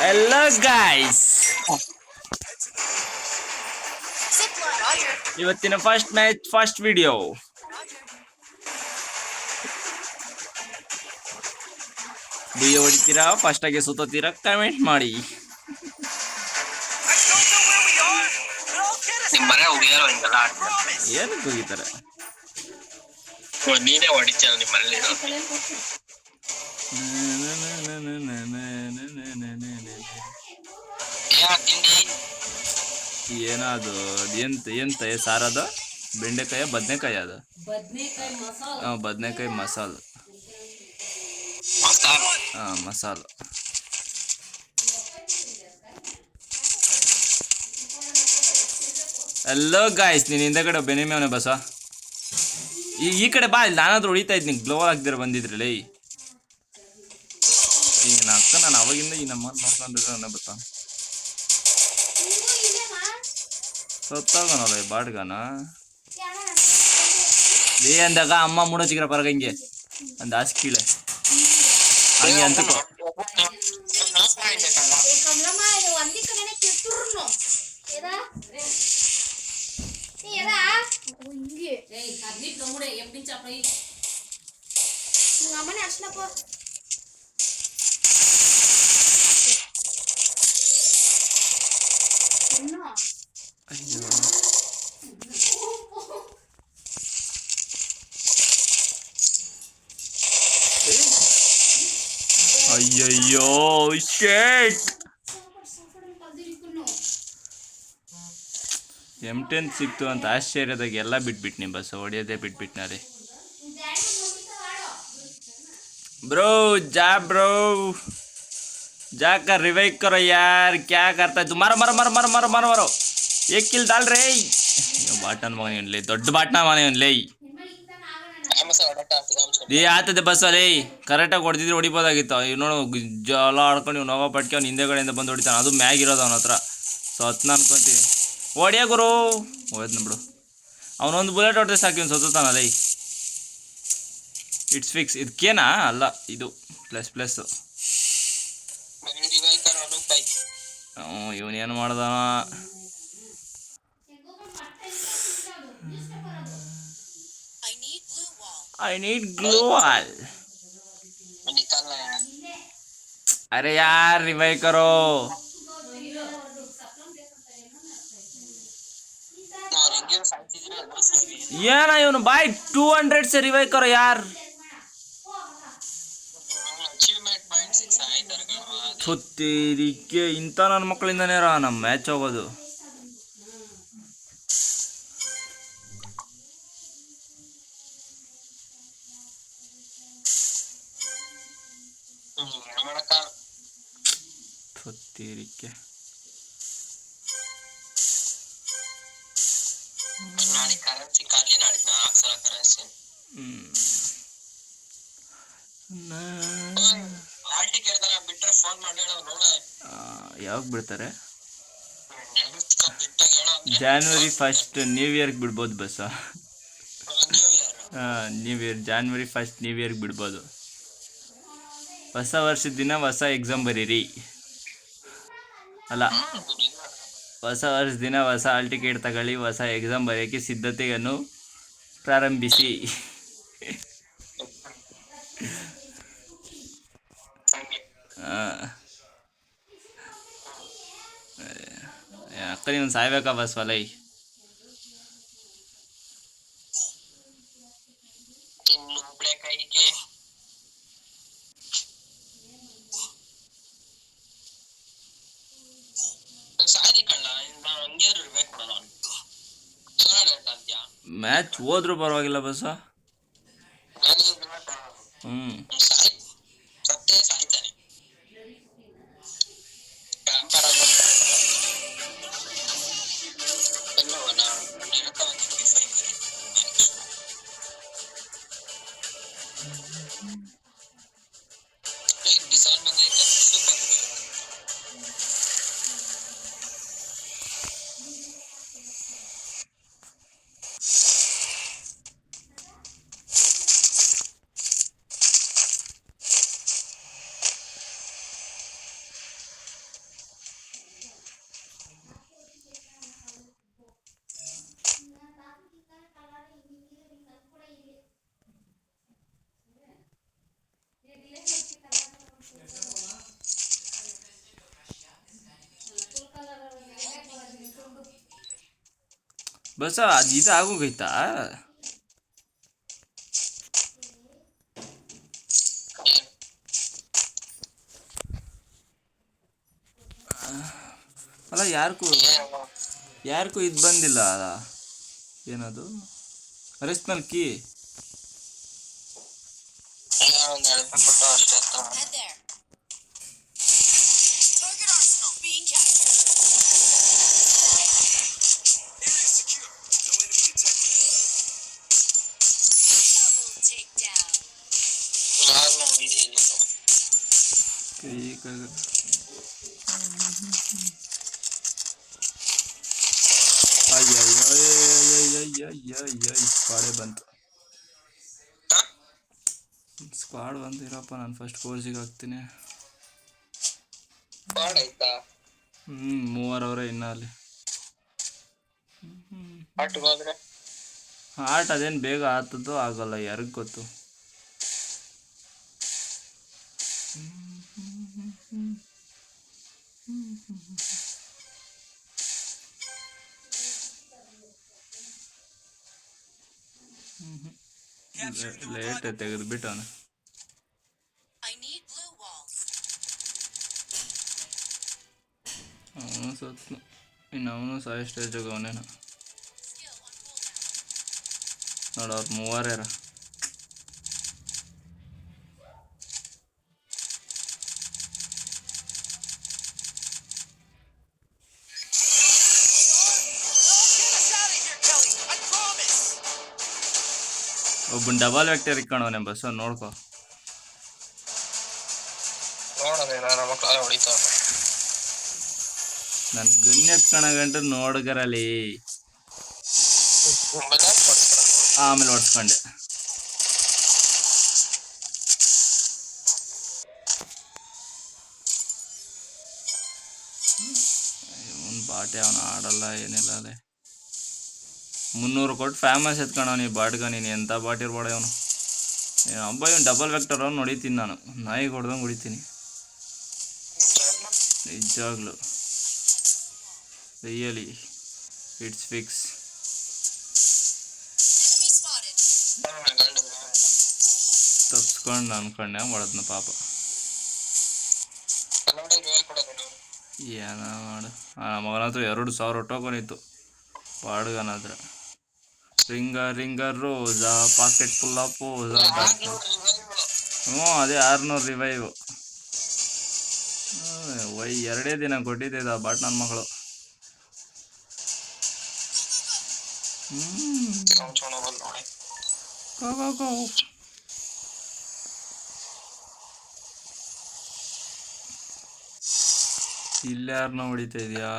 Hello guys, ಇವತ್ತಿನ first match first video. Video ಹೊಡಿತೀರಾ first ಆಗಿ ಸುತ್ತೀರಾ ಕಮೆಂಟ್ ಮಾಡಿ. ಏನಕ್ಕೆ ಹೋಗಿದ್ದಾರೆ? ನೀನೇ ಹೊಡಿತೀಯ ನಿಮ್ಮಲ್ಲಿ ಏನದು ಎಂತ ಸಾರದ ಬೆಂಡೆಕಾಯ ಬದನೆಕಾಯಿ ಅದು ಬದನೆಕಾಯಿ ಮಸಾಲ ಮಸಾಲ. ಹಲೋ ಗಾಯ್ಸ್, ನೀನು ಹಿಂದಗಡೆ ಬೆನಿಮೇವನೆ ಬಸ ಈ ಕಡೆ ಬಾ, ಇಲ್ಲಿ ನಾನಾದ್ರೂ ಹೊಡಿತಾ ಇದ್ದೀನಿ. ಗ್ಲೋ ಆಗ್ದಿರ ಬಂದಿದ್ರಲ್ಲ ಈ ಅಕ್ಕ, ನಾನು ಅವಾಗಿಂದ ಈ ನಮ್ಮ ನೋಡ್ಕೊಂಡಿದ್ರೆ ಬತ್ತ ಸತ್ತಾಗನಲ್ಲ ಈ ಬಾಡ್ಗಾನ ಅಂದಾಗ ಅಮ್ಮ ಮುಡಚಿಕ್ರ ಪರಗಂಗೆ ಒಂದು ಆಸೆ ಕೀಳೆ ಹಂಗೆ ಅಂತಕೋ. ಅಯ್ಯಯ್ಯೋ ಶೇಟ್, M10 ಸಿಕ್ತು ಅಂತ ಆಶ್ಚರ್ಯದಾಗ ಎಲ್ಲ ಬಿಟ್ಬಿಟ್ನಿ ಬಸ್, ಹೊಡಿಯೋದೇ ಬಿಟ್ಬಿಟ್ನಾರೆ. ब्रो जाकर रिवाइव करो यार, क्या करता है तू? मारो मारो मारो मारो मारो मारो मारो, एक किल डाल रे. ಬಾಟನ್ ಮಗನೇ ಲೇ, ದೊಡ್ಡ ಬಾಟ್ನ ಮನೆ ಲೇ. ಆತದೆ ಬಸ್ ಅಲ್ಲಿ ಕರೆಕ್ಟಾಗಿ ಹೊಡೆದಿದ್ರೆ ಹೊಡಿಬೋದಾಗಿತ್ತು. ಇವ್ ನೋಡು ಜಲ ಆಡ್ಕೊಂಡು ಇವ್ನು ಹೋಗೋ ಪಟ್ಕೆ ಅವ್ನು ಹಿಂದೆಗಡೆಯಿಂದ ಬಂದು ಹೊಡಿತಾನೆ. ಅದು ಮ್ಯಾಗ್ ಇರೋದು ಅವನ ಹತ್ರ. ಸೊ ಹತ್ನ ಅನ್ಕೊಂತೀನಿ ಹೊಡಿಯ ಗುರು. ಹೋಯ್ತು ಬಿಡು, ಅವನೊಂದು ಬುಲೆಟ್ ಹೊಡೆದ್ರೆ ಸಾಕಿ ಅವ್ನು ಸತ್ತಾನಲ್ಲ. It's fix. ಇದಕ್ಕೇನಾ ಅಲ್ಲ, ಇದು ++. ಇವನೇನು ಮಾಡ್ದಾನ? I need glue wall. अरे यार रिवाइव करो. ಏನ ಇವನು ಬಾಯ್ 200 से रिवाइव करो यार. ಸುತ್ತಿರಿಕೆ ಇಂಥ ನನ್ನ ಮಕ್ಕಳಿಂದನೇ ನಮ್ಮ ಮ್ಯಾಚ್ ಹೋಗೋದು. ಸುತ್ತಿರಿಕೆ ಯಾವಾಗ ಬಿಡ್ತಾರೆ? January 1st ನ್ಯೂ ಇಯರ್ಗೆ ಬಿಡ್ಬೋದು ಬಸ್. New year January 1st new ಇಯರ್ಗೆ ಬಿಡ್ಬೋದು. ಹೊಸ ವರ್ಷದ ದಿನ ಹೊಸ ಎಕ್ಸಾಮ್ ಬರೀರಿ ಅಲ್ಲ, ಹೊಸ ವರ್ಷದ ದಿನ ಹೊಸ ಹಾಲ್ ಟಿಕೆಟ್ ತಗೊಳ್ಳಿ, ಹೊಸ ಎಕ್ಸಾಮ್ ಬರೆಯೋಕ್ಕೆ ಸಿದ್ಧತೆಯನ್ನು ಪ್ರಾರಂಭಿಸಿ. ಅಕ್ಕ ನೀನು ಸಾಯ್ಬೇಕಾ ಬಸ್ ವಲೈ? ಮ್ಯಾಚ್ ಹೋದ್ರೂ ಪರವಾಗಿಲ್ಲ ಬಸ್. ಬಸ ಅದು ಇದು ಆಗೋಗೈತಾ? ಅಲ್ಲ ಯಾರಿಗೂ ಇದು ಬಂದಿಲ್ಲ ಅಲ್ಲ, ಏನದು ಅರೆಸ್ಟ್ನಲ್ಲಿ ಕೀ? ಸ್ಕ್ವಾಡೇ ಬಂತು, ಸ್ಕ್ವಾಡ್ ಬಂತು. ಇರಪ್ಪ, ನಾನು ಫಸ್ಟ್ ಕೋರ್ಸಿಗೆ ಹಾಕ್ತೀನಿ. 3 ಅವರೇ ಇನ್ನ ಅಲ್ಲಿ. ಆಟ ಅದೇನು ಬೇಗ ಆತದ್ದು ಆಗಲ್ಲ, ಯಾರಿಗ್ ಗೊತ್ತು. ಲೇಟ್ ತೆಗೆದ್ಬಿಟ್ಟವನು. ಅವನು ಸತ್ನು, ಇನ್ನು ಅವನು ಸಾಯೋ ಸ್ಟೇಜಾಗ ಅವನೇನು. ನೋಡು, ಅವ್ರು 3 ಒಬ್ಬನ್ ಡಬಲ್ ವ್ಯಕ್ಟರ್ ಇಕ್ಕೊಂಡವನೆ ಬಸ್, ನೋಡ್ಕೊ. ನನ್ ಗನ್ ಎತ್ಕಣ ಗಂಟು ನೋಡ್ಗರಲ್ಲಿ, ಆಮೇಲೆ ಹೊಡ್ಸ್ಕೊಂಡೆ. ಇವನ್ ಬಾಟೆ, ಅವನು ಆಡಲ್ಲ ಏನಿಲ್ಲ ಅಲ್ಲೇ. 300 ಕೊಟ್ಟು ಫೇಮಸ್ ಎತ್ಕೊಂಡವನಿ ಬಾಟ್ಗ. ನೀನು ಎಂಥ ಬಾಟ್ ಇರ್ಬೇಡ ಅವನು. ಹಬ್ಬ, ಇವನು ಡಬಲ್ ವೆಕ್ಟರ್ ಅವ್ನು ಹೊಡಿತೀನಿ ನಾನು, ನಾಯಿಗೆ ಹೊಡೆದಂಗೆ ಹೊಡಿತೀನಿ ನಿಜವಾಗ್ಲು. Really it's fix. ತಪ್ಸ್ಕೊಂಡು ಅನ್ಕೊಂಡೆ ಮಾಡೋದ್ನ ಪಾಪ. ಏನ ಮಾಡು, ಮಗನ ಹತ್ರ 2,000 ಟೋಕನ್ ಇತ್ತು ಬಾಡ್ಗನಾದ್ರ. Ringer Roja, packet full of ಪೋಜಾ. ಅದೇ 600 ರಿವೈವ್. 2 ದಿನ ಕೊಟ್ಟಿದ್ದ ಬಟ್ ನನ್ನ ಮಗಳು. ಇಲ್ಲ ಯಾರನ್ನ ಹೊಡಿತಾ ಇದೆಯಾ?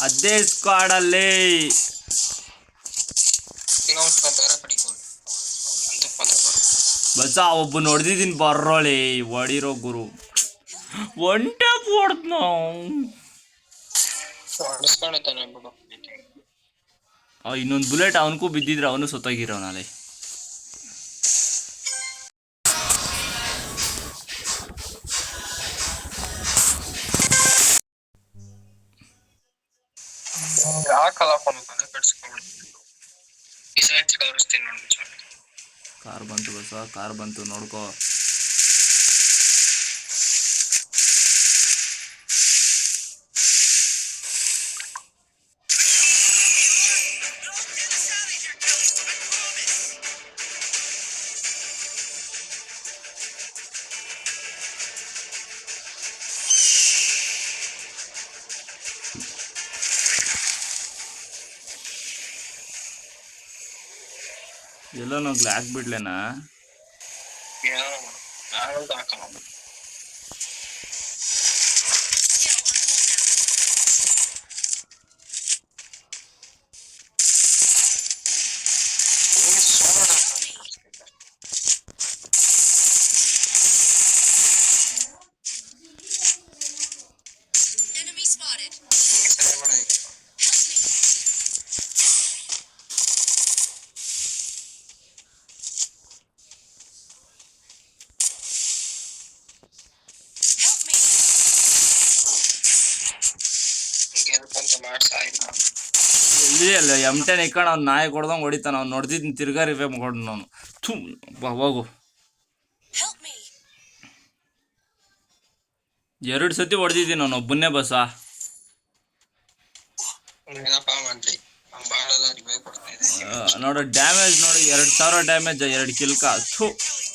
ಅದೇ ಸ್ಕ್ವಾಡಲ್ಲಿ ಬಸ ಒಬ್ಬ ನೋಡ್ದಿದ್ದೀನಿ ಬರ್ರೋಳಿ ಹೊಡಿರೋ ಗುರು. ಒಂಟೆ ಹೊಡ್ದ್ ನಾವು. ಇನ್ನೊಂದು ಬುಲೆಟ್ ಅವನಿಗೂ ಬಿದ್ದಿದ್ರೆ ಅವನು ಸೊತ್ತಾಗಿರೋನಲ್ಲಿ. ಕಾರ್ ಬಂತು ಬಸ, ಕಾರ್ ಬಂತು ನೋಡ್ಕೋ. ಎಲ್ಲೋ ನಾವು ಗ್ಲಾಕ್ ಬಿಡ್ಲೇನಾ? ಎಲ್ಲಿ ಅಲ್ಲ M10 ಇಕ್ಕೊಂಡು ಅವ್ನು ನಾಯಿ ಕೊಡ್ದಂಗೆ ಹೊಡಿತಾನ. ಅವ್ನು ನೋಡ್ದಿದ್ದು ತಿರ್ಗಾ ರಿವೇ ಮಾಡ್ಕೊಂಡು ನಾನು ಹೋಗು. 2 ಸತಿ ಹೊಡೆದಿದ್ದೀನಿ ನಾನು ಒಬ್ಬನ್ನೇ ಬಸ್ಸ. ನೋಡು ಡ್ಯಾಮೇಜ್ ನೋಡಿ, 2000 ಡ್ಯಾಮೇಜ್, 2 ಕಿಲ್ಕ.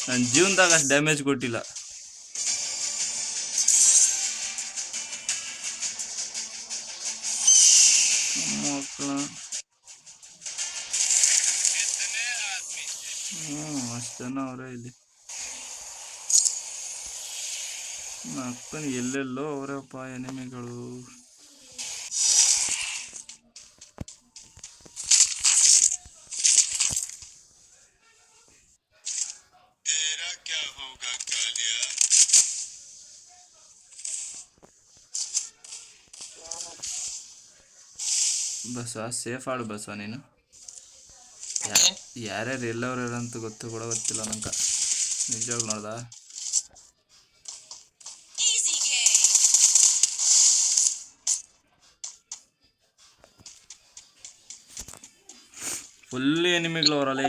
ನನ್ನ ಜೀವನದಾಗ ಅಷ್ಟು ಡ್ಯಾಮೇಜ್ ಕೊಟ್ಟಿಲ್ಲ. ಮಕ್ಕಳು ಅಷ್ಟು ಜನ ಅವರೇ ಇಲ್ಲಿ. ಅಕ್ಕನ ಎಲ್ಲೆಲ್ಲೋ ಅವರಪ್ಪ ಎನಿಮಿಗಳು. ಬಸ್ಸ ಸೇಫ್ ಆಡು ಬಸ್ಸ ನೀನು. ಯಾರ್ಯಾರು ಎಲ್ಲವ್ರಂತ ಗೊತ್ತು ಕೂಡ ಗೊತ್ತಿಲ್ಲ ನಂಗೆ ನಿಜವಾಗ್ಲು. ನೋಡ್ದ ಫುಲ್ ಎನಿಮಿಗಳು ಅವರಲ್ಲ.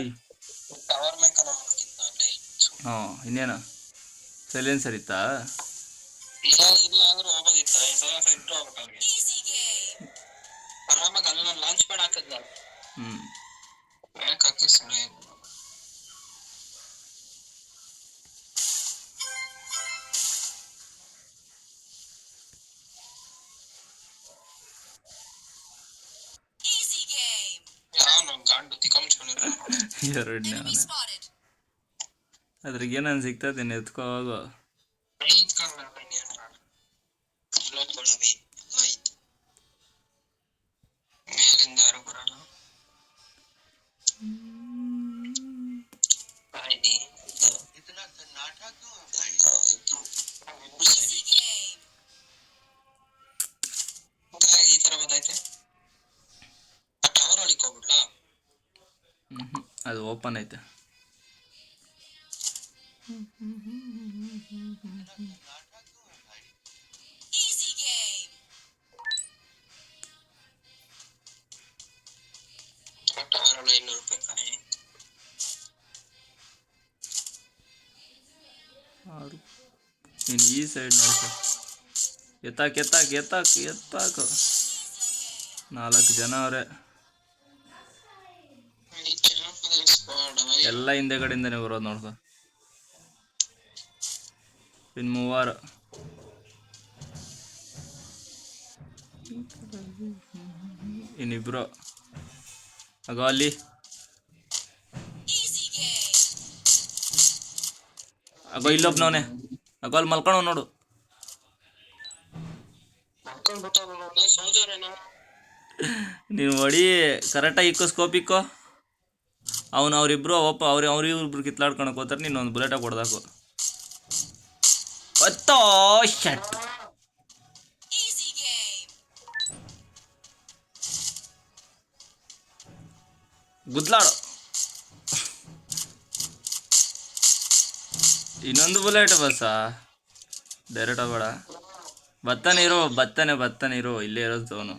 ಹಾಂ ಇನ್ನೇನು ಸೈಲೆನ್ಸರ್ ಇತ್ತಾ? ಎರಡನೇ ಅದ್ರಿಗೆ ಏನನ್ ಸಿಗ್ತದೇನೆ ಎತ್ಕೋ ಹೋಗು. ಅದು ಓಪನ್ ಐತೆ. ನೀನು ಈ ಸೈಡ್ ನೋಡ್ಕೊ. ಎತ್ತಾಕ್ 4 ಜನ ಅವರೇ. ಎಲ್ಲ ಹಿಂದೆಗಡೆಯಿಂದನೇ ಬರೋದು ನೋಡ್ಕೊ. ಇನ್ನು 3 ಇನ್ನಿಬ್ರು ಆಗೋ ಅಲ್ಲಿ. ಆಗೋ ಇಲ್ಲೊಬ್ನವನೇ. ಆಗೋ ಅಲ್ಲಿ ಮಲ್ಕೊಳೋ ನೋಡು. ನೀನು ಹೊಡಿ ಕರೆಕ್ಟಾಗಿ ಇಕ್ಕೋ, ಸ್ಕೋಪ್ ಇಕ್ಕೋ. ಅವರಿಬ್ರು ಅವ್ರಿಬ್ರು ಕಿತ್ಲಾಡ್ಕೊಳಕ್ ಹೋಗ್ತಾರೆ. ನೀನು ಒಂದು ಬುಲೆಟಾಗಿ ಹೊಡೆದಾಕು. ಒತ್ತೋ ಶಟ್. ಗುದ್ಲಾಡು. ಇನ್ನೊಂದು ಬುಲೆಟ್ ಬಸ್ಸ. ಡೈರೆಕ್ಟ್ ಹೋಗ್ಬೇಡ. ಬತ್ತಾನೆ ಇರೋ ಇಲ್ಲೇ ಇರೋದು ಅವನು.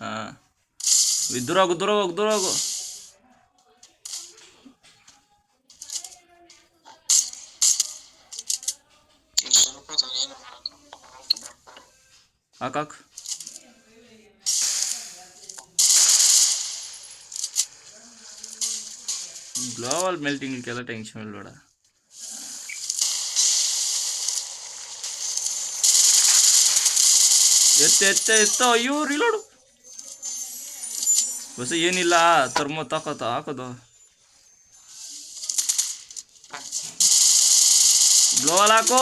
ಹಾಂ ದೂರ ಹೋಗು. ಹಾಕಾಕ್. ಗ್ಲೋಬಲ್ ಮೆಲ್ಟಿಂಗ್ಗೆಲ್ಲ ಟೆನ್ಷನ್ ಇಲ್ಬೇಡ. ಎತ್ತ ಅಯ್ಯೋ ರಿಲೋಡು. ಹೊಸ ಏನಿಲ್ಲ ತರ್ಮೋ ತಾಕೋತ ಹಾಕೋದು ಬ್ಲೋವಲ್ ಹಾಕೋ